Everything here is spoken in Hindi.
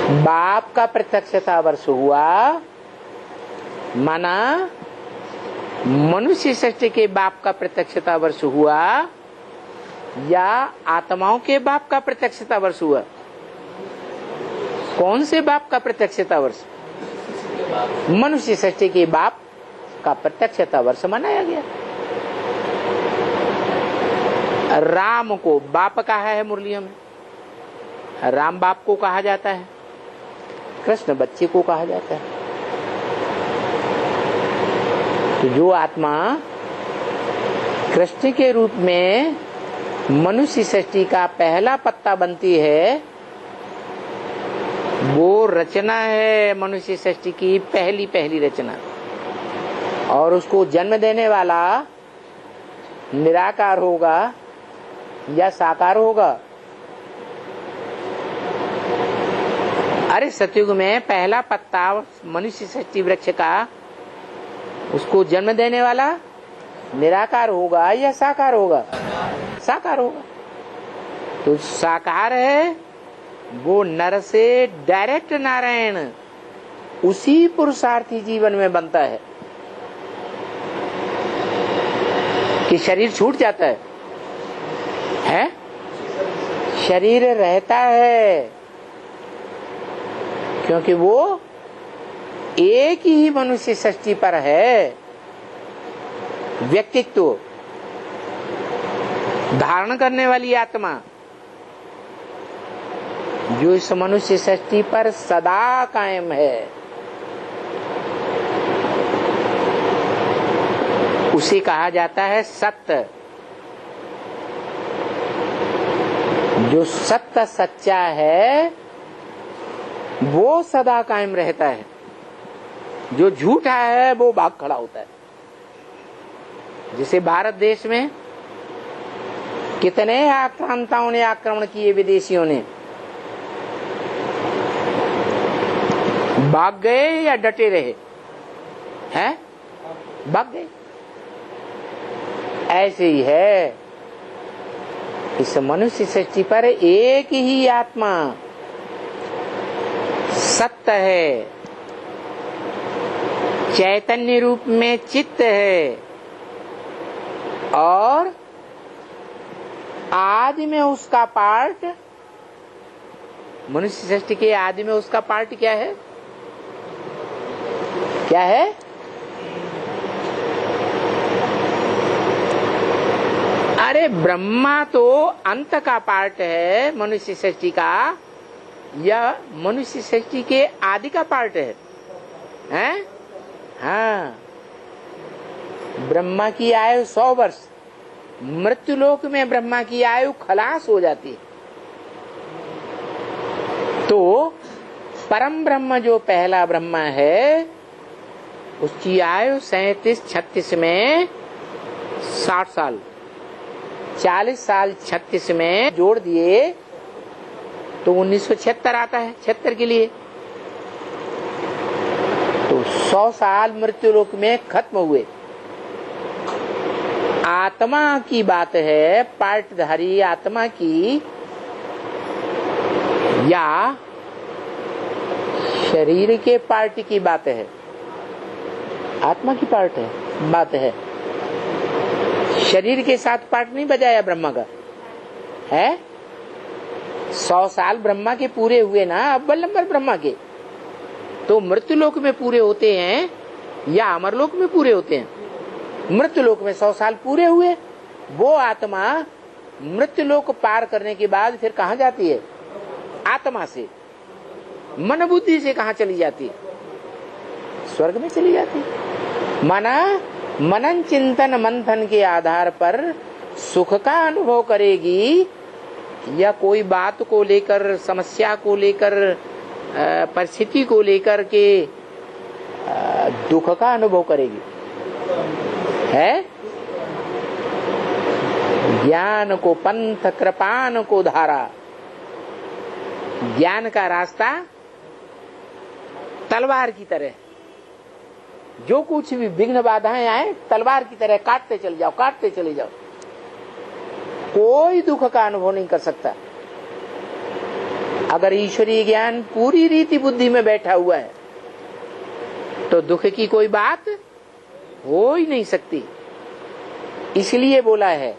बाप का प्रत्यक्षता वर्ष हुआ, माना मनुष्य सृष्टि के बाप का प्रत्यक्षता वर्ष हुआ या आत्माओं के बाप का प्रत्यक्षता वर्ष हुआ? कौन से बाप का प्रत्यक्षता वर्ष? मनुष्य सृष्टि के बाप का प्रत्यक्षता वर्ष मनाया गया। राम को बाप कहा है मुरलियों में, राम बाप को कहा जाता है, कृष्ण बच्चे को कहा जाता है। तो जो आत्मा कृष्ण के रूप में मनुष्य सृष्टि का पहला पत्ता बनती है, वो रचना है मनुष्य सृष्टि की पहली रचना। और उसको जन्म देने वाला निराकार होगा या साकार होगा? अरे सतयुग में पहला पत्ता मनुष्य सृष्टि वृक्ष का, उसको जन्म देने वाला निराकार होगा या साकार होगा? साकार होगा। तो साकार है वो नर से डायरेक्ट नारायण उसी पुरुषार्थी जीवन में बनता है कि शरीर छूट जाता है? शरीर रहता है, क्योंकि वो एक ही मनुष्य सृष्टि पर है। व्यक्तित्व धारण करने वाली आत्मा जो इस मनुष्य सृष्टि पर सदा कायम है, उसे कहा जाता है सत्य। जो सत्य सच्चा है वो सदा कायम रहता है, जो झूठा है वो भाग खड़ा होता है। जैसे भारत देश में कितने आक्रांताओं ने आक्रमण किए, विदेशियों ने, भाग गए या डटे रहे हैं? भाग गए। ऐसे ही है इस मनुष्य सृष्टि पर एक ही आत्मा सत्य है, चैतन्य रूप में चित्त है, और आदि में उसका पार्ट, मनुष्य सृष्टि के आदि में उसका पार्ट क्या है? क्या है? अरे ब्रह्मा तो अंत का पार्ट है मनुष्य सृष्टि का, या मनुष्य सृष्टि के आदि का पार्ट है? हैं? हाँ, ब्रह्मा की आयु 100 वर्ष, मृत्युलोक में ब्रह्मा की आयु खलास हो जाती है। तो परम ब्रह्म जो पहला ब्रह्मा है, उसकी आयु 37-36 में 60 साल, 40 साल 36 में जोड़ दिए तो 1976 आता है 76 के लिए। तो 100 साल मृत्युलोक में खत्म हुए। आत्मा की बात है, पार्टधारी आत्मा की, या शरीर के पार्ट की बात है? आत्मा की पार्ट है, बात है। शरीर के साथ पार्ट नहीं बजाया ब्रह्मा का है। 100 साल ब्रह्मा के पूरे हुए ना, अव्वल नंबर ब्रह्मा के, तो मृत्युलोक में पूरे होते हैं या अमरलोक में पूरे होते हैं? मृत्युलोक में 100 साल पूरे हुए। वो आत्मा मृत्युलोक पार करने के बाद फिर कहाँ जाती है? आत्मा से, मन बुद्धि से कहाँ चली जाती है? स्वर्ग में चली जाती है। माना मनन चिंतन मंथन के आधार पर सुख का अनुभव करेगी, या कोई बात को लेकर, समस्या को लेकर, परिस्थिति को लेकर के दुख का अनुभव करेगी? है? ज्ञान को पंथ, कृपान को धारा। ज्ञान का रास्ता तलवार की तरह, जो कुछ भी विघ्न बाधाएं आए तलवार की तरह काटते चले जाओ, काटते चले जाओ, कोई दुख का अनुभव नहीं कर सकता। अगर ईश्वरीय ज्ञान पूरी रीति बुद्धि में बैठा हुआ है तो दुख की कोई बात हो ही नहीं सकती। इसलिए बोला है